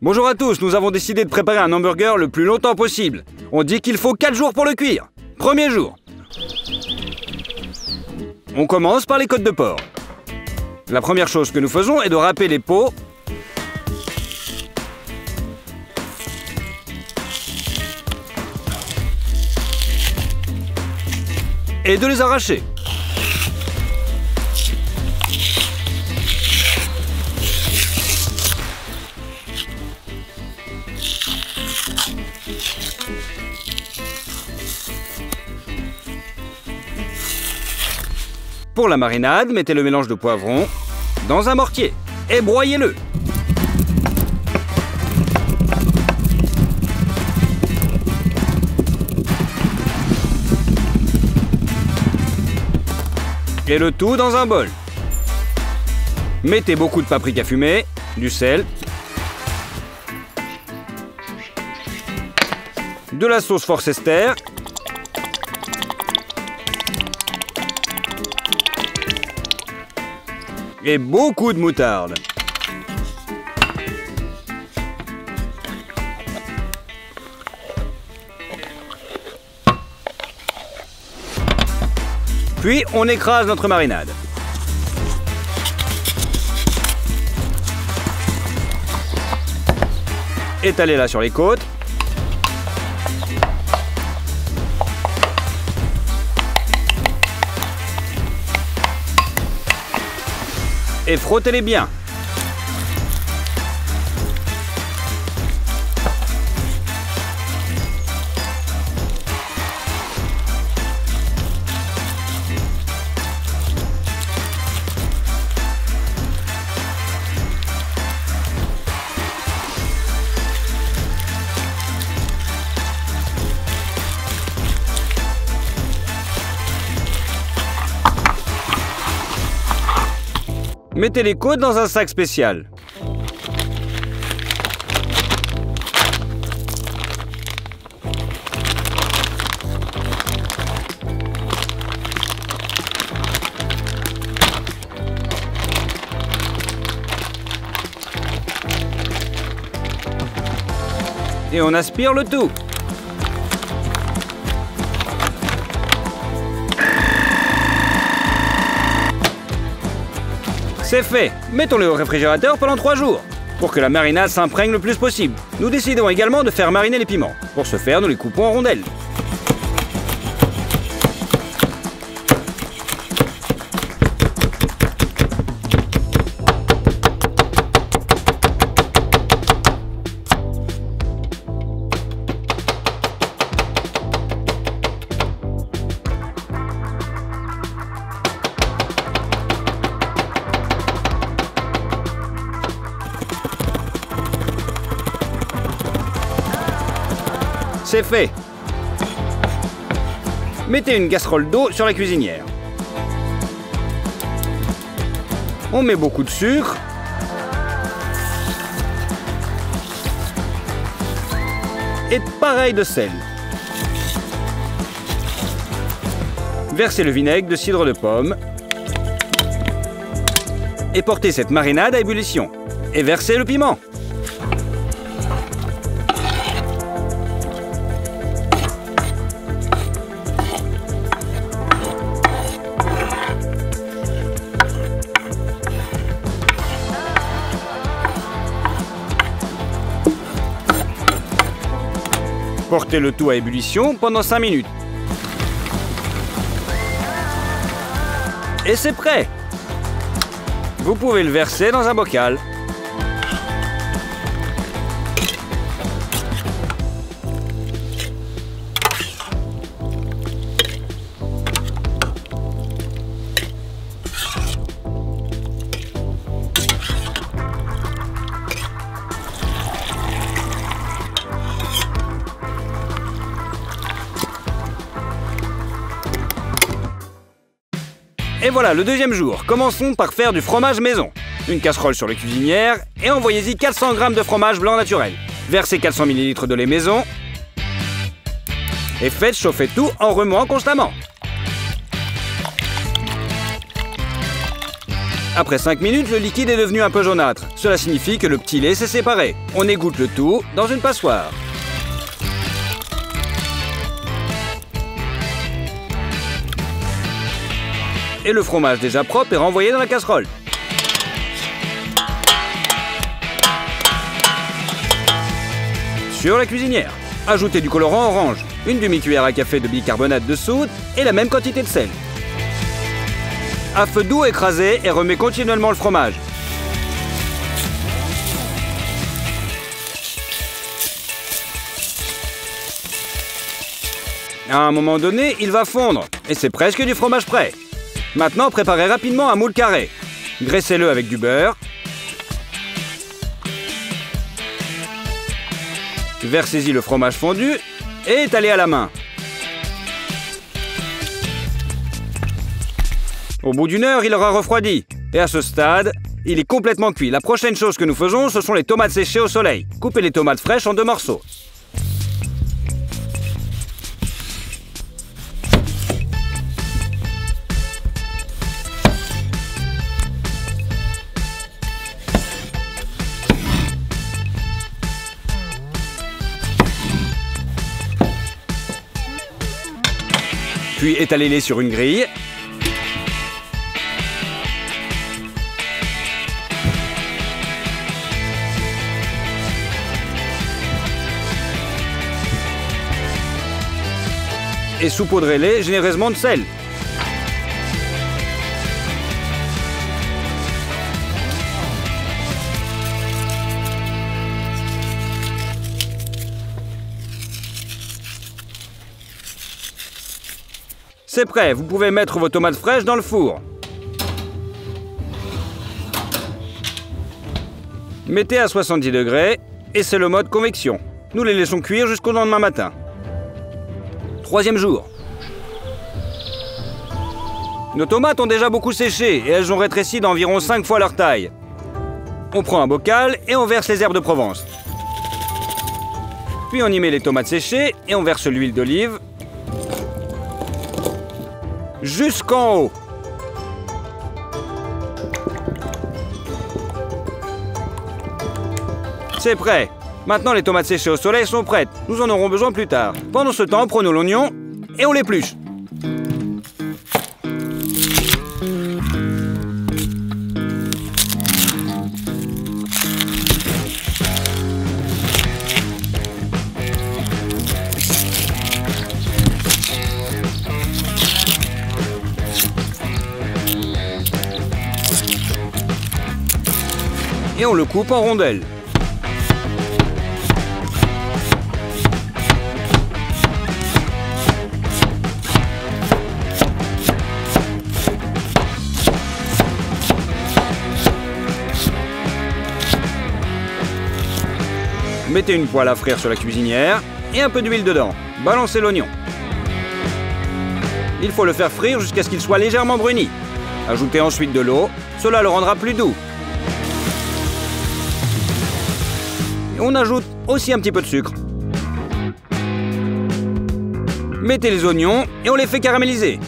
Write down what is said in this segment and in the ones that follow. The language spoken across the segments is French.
Bonjour à tous, nous avons décidé de préparer un hamburger le plus longtemps possible. On dit qu'il faut 4 jours pour le cuire. Premier jour. On commence par les côtes de porc. La première chose que nous faisons est de râper les peaux et de les arracher. Pour la marinade, mettez le mélange de poivrons dans un mortier et broyez-le. Et le tout dans un bol. Mettez beaucoup de paprika fumée, du sel, de la sauce Worcester, et beaucoup de moutarde. Puis on écrase notre marinade. Étalez-la sur les côtes. Et frottez-les bien. Mettez les côtes dans un sac spécial. Et on aspire le tout. C'est fait. Mettons-le au réfrigérateur pendant 3 jours, pour que la marinade s'imprègne le plus possible. Nous décidons également de faire mariner les piments. Pour ce faire, nous les coupons en rondelles. C'est fait. Mettez une casserole d'eau sur la cuisinière. On met beaucoup de sucre. Et pareil de sel. Versez le vinaigre de cidre de pomme. Et portez cette marinade à ébullition. Et versez le piment. Portez le tout à ébullition pendant 5 minutes. Et c'est prêt! Vous pouvez le verser dans un bocal. Et voilà, le deuxième jour. Commençons par faire du fromage maison. Une casserole sur la cuisinière et envoyez-y 400 g de fromage blanc naturel. Versez 400 ml de lait maison et faites chauffer tout en remuant constamment. Après 5 minutes, le liquide est devenu un peu jaunâtre. Cela signifie que le petit lait s'est séparé. On égoutte le tout dans une passoire. Et le fromage déjà propre est renvoyé dans la casserole. Sur la cuisinière, ajoutez du colorant orange, une demi-cuillère à café de bicarbonate de soude et la même quantité de sel. À feu doux, écrasez et remets continuellement le fromage. À un moment donné, il va fondre et c'est presque du fromage prêt. Maintenant, préparez rapidement un moule carré. Graissez-le avec du beurre. Versez-y le fromage fondu et étalez à la main. Au bout d'une heure, il aura refroidi. Et à ce stade, il est complètement cuit. La prochaine chose que nous faisons, ce sont les tomates séchées au soleil. Coupez les tomates fraîches en 2 morceaux. Puis étalez-les sur une grille. Et saupoudrez-les généreusement de sel. C'est prêt, vous pouvez mettre vos tomates fraîches dans le four. Mettez à 70 degrés et c'est le mode convection. Nous les laissons cuire jusqu'au lendemain matin. 3e jour. Nos tomates ont déjà beaucoup séché et elles ont rétréci d'environ 5 fois leur taille. On prend un bocal et on verse les herbes de Provence. Puis on y met les tomates séchées et on verse l'huile d'olive jusqu'en haut. C'est prêt. Maintenant, les tomates séchées au soleil sont prêtes. Nous en aurons besoin plus tard. Pendant ce temps, prenons l'oignon et on l'épluche. Et on le coupe en rondelles. Mettez une poêle à frire sur la cuisinière et un peu d'huile dedans. Balancez l'oignon. Il faut le faire frire jusqu'à ce qu'il soit légèrement bruni. Ajoutez ensuite de l'eau, cela le rendra plus doux. Et on ajoute aussi un petit peu de sucre. Mettez les oignons et on les fait caraméliser.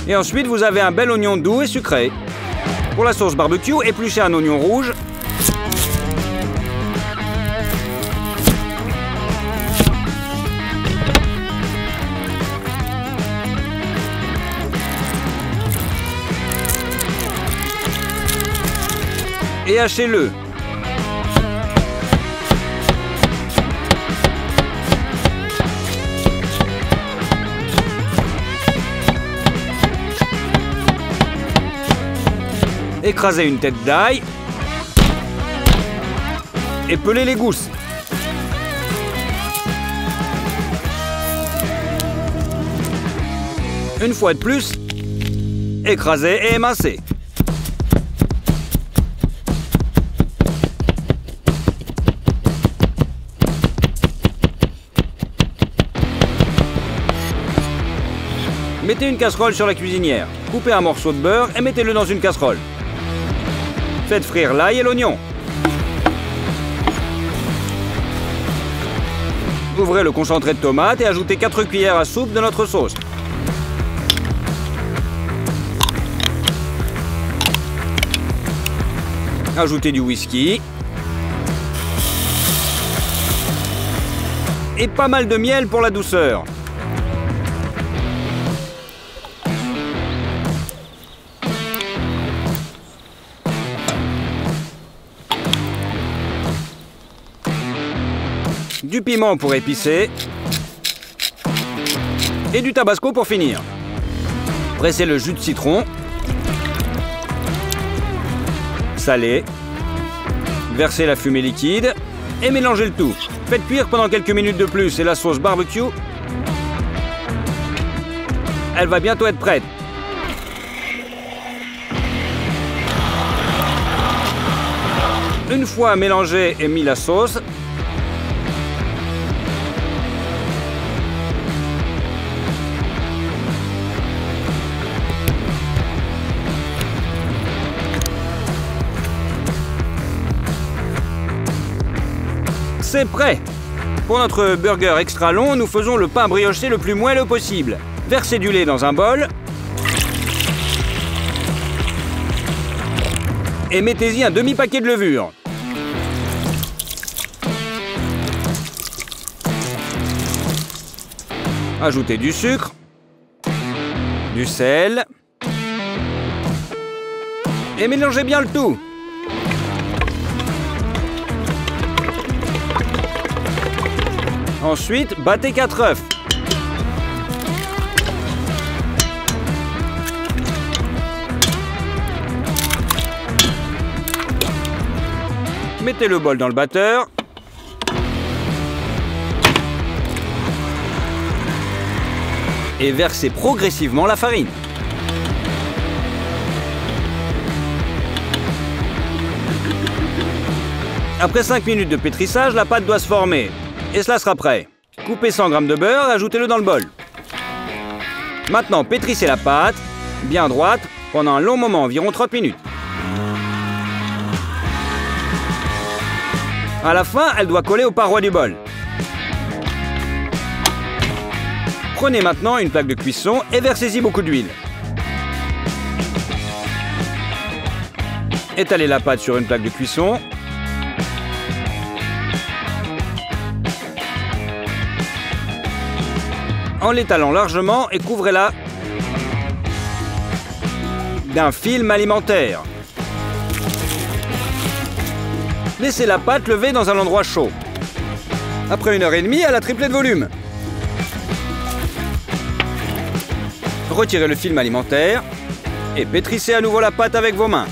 Et ensuite, vous avez un bel oignon doux et sucré. Pour la sauce barbecue, épluchez un oignon rouge. Et hachez-le. Écrasez une tête d'ail et pelez les gousses. Une fois de plus, écrasez et émincez. Mettez une casserole sur la cuisinière. Coupez un morceau de beurre et mettez-le dans une casserole. Faites frire l'ail et l'oignon. Ouvrez le concentré de tomate et ajoutez 4 cuillères à soupe de notre sauce. Ajoutez du whisky. Et pas mal de miel pour la douceur. Du piment pour épicer. Et du tabasco pour finir. Pressez le jus de citron. Salez. Versez la fumée liquide. Et mélangez le tout. Faites cuire pendant quelques minutes de plus et la sauce barbecue, elle va bientôt être prête. Une fois mélangé et mis la sauce, c'est prêt! Pour notre burger extra long, nous faisons le pain brioché le plus moelleux possible. Versez du lait dans un bol. Et mettez-y un demi-paquet de levure. Ajoutez du sucre, du sel. Et mélangez bien le tout. Ensuite, battez 4 œufs. Mettez le bol dans le batteur. Et versez progressivement la farine. Après 5 minutes de pétrissage, la pâte doit se former. Et cela sera prêt. Coupez 100 g de beurre et ajoutez-le dans le bol. Maintenant, pétrissez la pâte, bien droite, pendant un long moment, environ 30 minutes. À la fin, elle doit coller aux parois du bol. Prenez maintenant une plaque de cuisson et versez-y beaucoup d'huile. Étalez la pâte sur une plaque de cuisson. En l'étalant largement et couvrez-la d'un film alimentaire. Laissez la pâte lever dans un endroit chaud. Après 1h30, elle a triplé de volume. Retirez le film alimentaire et pétrissez à nouveau la pâte avec vos mains.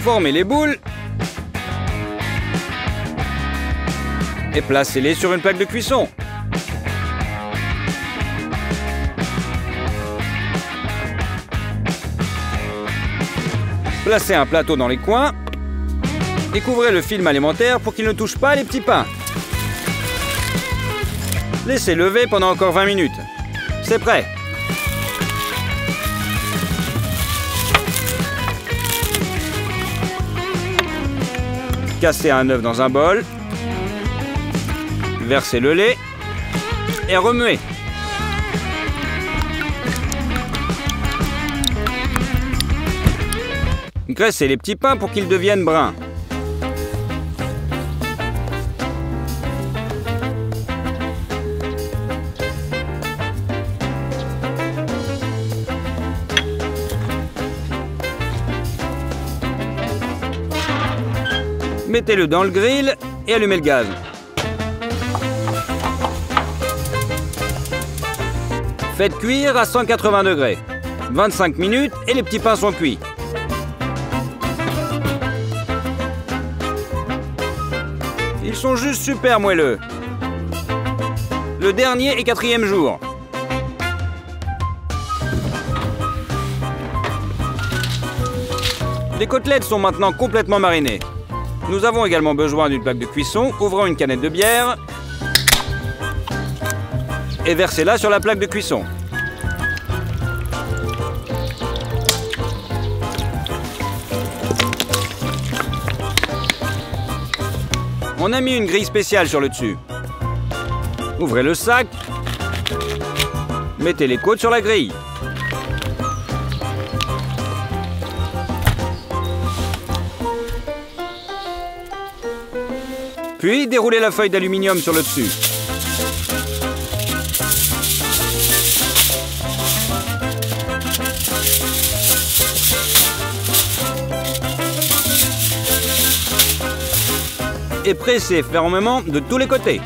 Formez les boules et placez-les sur une plaque de cuisson. Placez un plateau dans les coins et couvrez le film alimentaire pour qu'il ne touche pas les petits pains. Laissez lever pendant encore 20 minutes. C'est prêt. Cassez un œuf dans un bol. Versez le lait et remuez. Graissez les petits pains pour qu'ils deviennent bruns. Mettez-le dans le grill et allumez le gaz. Faites cuire à 180 degrés. 25 minutes et les petits pains sont cuits. Ils sont juste super moelleux. Le dernier et 4e jour. Les côtelettes sont maintenant complètement marinées. Nous avons également besoin d'une plaque de cuisson. Ouvrons une canette de bière et versez-la sur la plaque de cuisson. On a mis une grille spéciale sur le dessus. Ouvrez le sac Mettez les côtes sur la grille. Puis déroulez la feuille d'aluminium sur le dessus. Et pressez fermement de tous les côtés.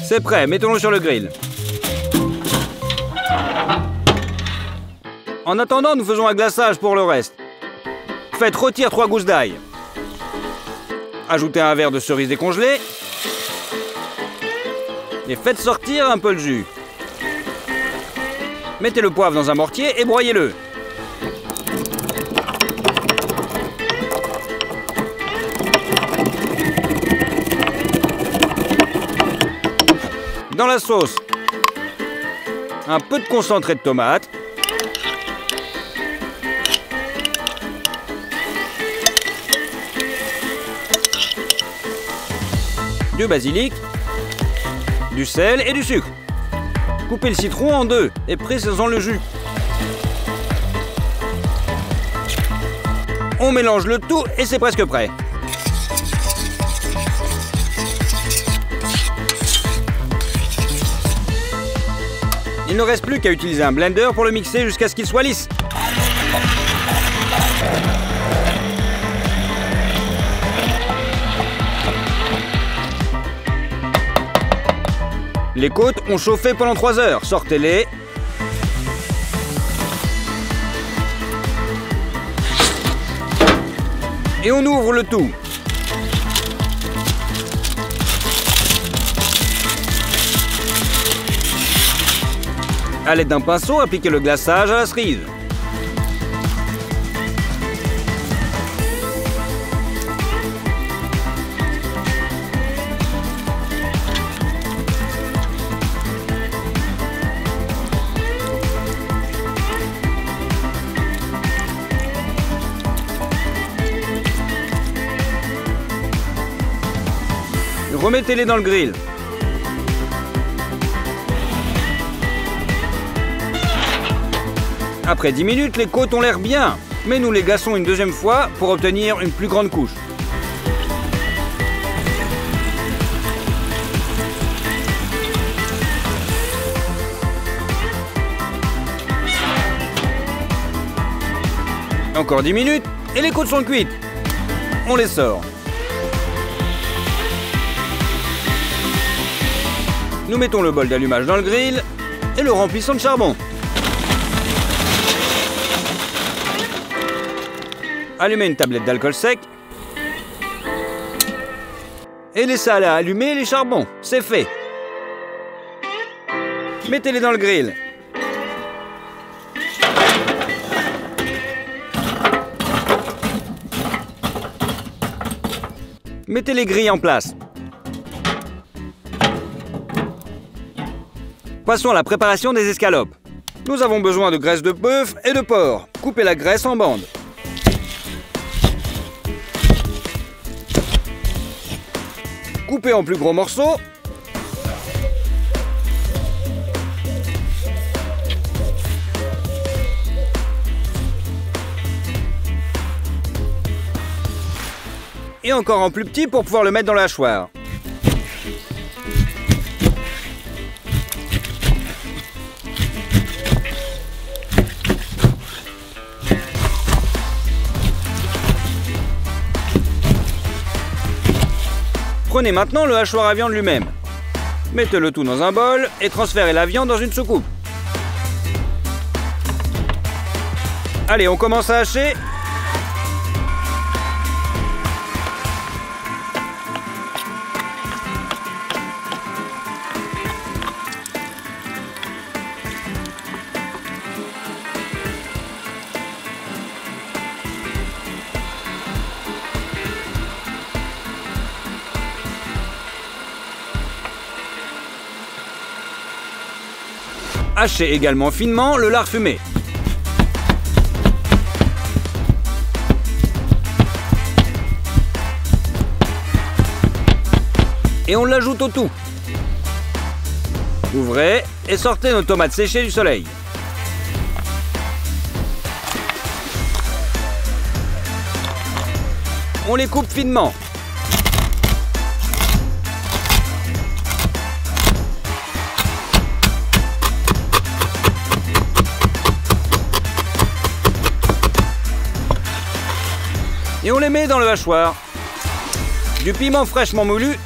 C'est prêt, mettons-le sur le grill. En attendant, nous faisons un glaçage pour le reste. Faites rôtir 3 gousses d'ail. Ajoutez un verre de cerise décongelée. Et faites sortir un peu le jus. Mettez le poivre dans un mortier et broyez-le. Dans la sauce, un peu de concentré de tomate. Du basilic, du sel et du sucre. Coupez le citron en deux et pressez-en le jus. On mélange le tout et c'est presque prêt. Il ne reste plus qu'à utiliser un blender pour le mixer jusqu'à ce qu'il soit lisse. Les côtes ont chauffé pendant 3 heures. Sortez-les. Et on ouvre le tout. À l'aide d'un pinceau, appliquez le glaçage à la cerise. Remettez-les dans le grill. Après 10 minutes, les côtes ont l'air bien, mais nous les glaçons une deuxième fois pour obtenir une plus grande couche. Encore 10 minutes et les côtes sont cuites. On les sort. Nous mettons le bol d'allumage dans le grill et le remplissons de charbon. Allumez une tablette d'alcool sec et laissez allumer les charbons. C'est fait. Mettez-les dans le grill. Mettez les grilles en place. Passons à la préparation des escalopes. Nous avons besoin de graisse de bœuf et de porc. Coupez la graisse en bandes. Coupez en plus gros morceaux. Et encore en plus petit pour pouvoir le mettre dans la hachoir. Prenez maintenant le hachoir à viande lui-même. Mettez le tout dans un bol et transférez la viande dans une soucoupe. Allez, on commence à hacher. Hachez également finement le lard fumé. Et on l'ajoute au tout. Ouvrez et sortez nos tomates séchées du soleil. On les coupe finement. Et on les met dans le hachoir. Du piment fraîchement moulu.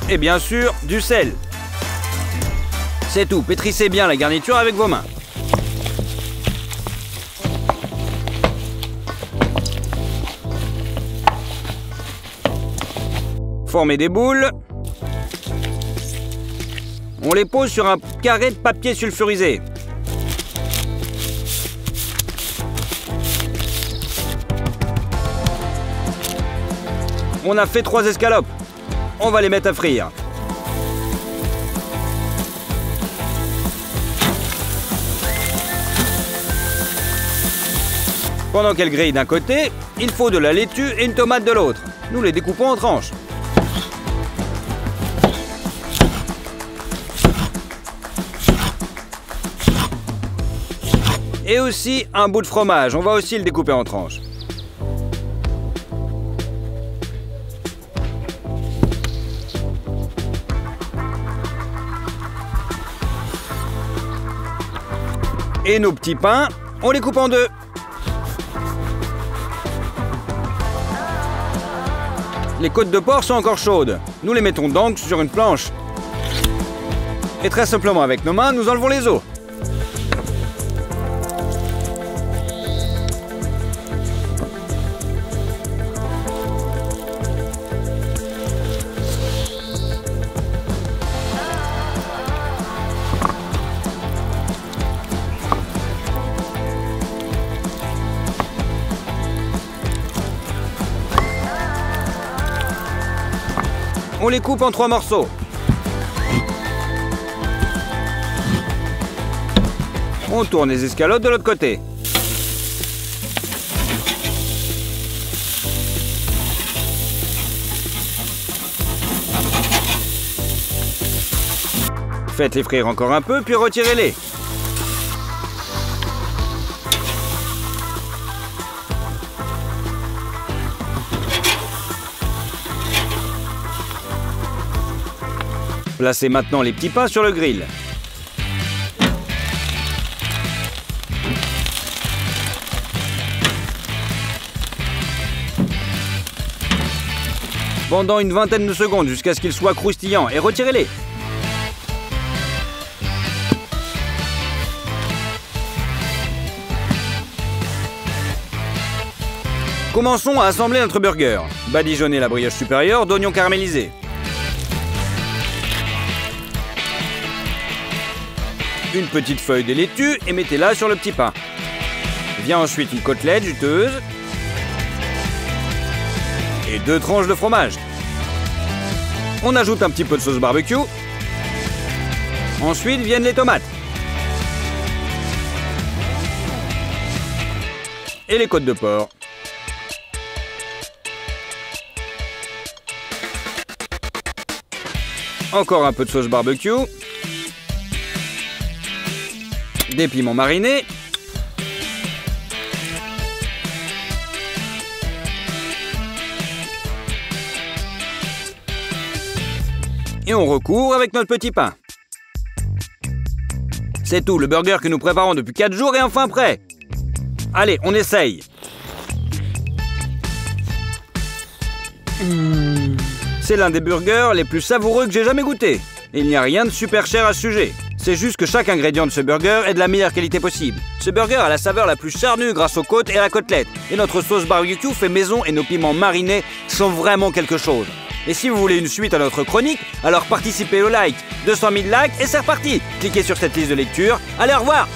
Et bien sûr, du sel. C'est tout, pétrissez bien la garniture avec vos mains. Formez des boules. On les pose sur un carré de papier sulfurisé. On a fait 3 escalopes. On va les mettre à frire. Pendant qu'elle grille d'un côté, il faut de la laitue et une tomate de l'autre. Nous les découpons en tranches. Et aussi un bout de fromage. On va aussi le découper en tranches. Et nos petits pains, on les coupe en deux. Les côtes de porc sont encore chaudes. Nous les mettons donc sur une planche. Et très simplement avec nos mains, nous enlevons les os. On les coupe en 3 morceaux. On tourne les escalotes de l'autre côté. Faites-les frire encore un peu, puis retirez-les. Placez maintenant les petits pains sur le grill. Pendant une vingtaine de secondes jusqu'à ce qu'ils soient croustillants et retirez-les. Commençons à assembler notre burger. Badigeonnez la brioche supérieure d'oignons caramélisés. Une petite feuille de laitue et mettez-la sur le petit pain. Vient ensuite une côtelette juteuse et 2 tranches de fromage. On ajoute un petit peu de sauce barbecue. Ensuite viennent les tomates. Et les côtes de porc. Encore un peu de sauce barbecue. Des piments marinés. Et on recouvre avec notre petit pain. C'est tout, le burger que nous préparons depuis 4 jours est enfin prêt. Allez, on essaye. C'est l'un des burgers les plus savoureux que j'ai jamais goûté. Et il n'y a rien de super cher à ce sujet. C'est juste que chaque ingrédient de ce burger est de la meilleure qualité possible. Ce burger a la saveur la plus charnue grâce aux côtes et à la côtelette. Et notre sauce barbecue fait maison et nos piments marinés sont vraiment quelque chose. Et si vous voulez une suite à notre chronique, alors participez au like. 200 000 likes et c'est reparti. Cliquez sur cette liste de lecture. Allez, au revoir!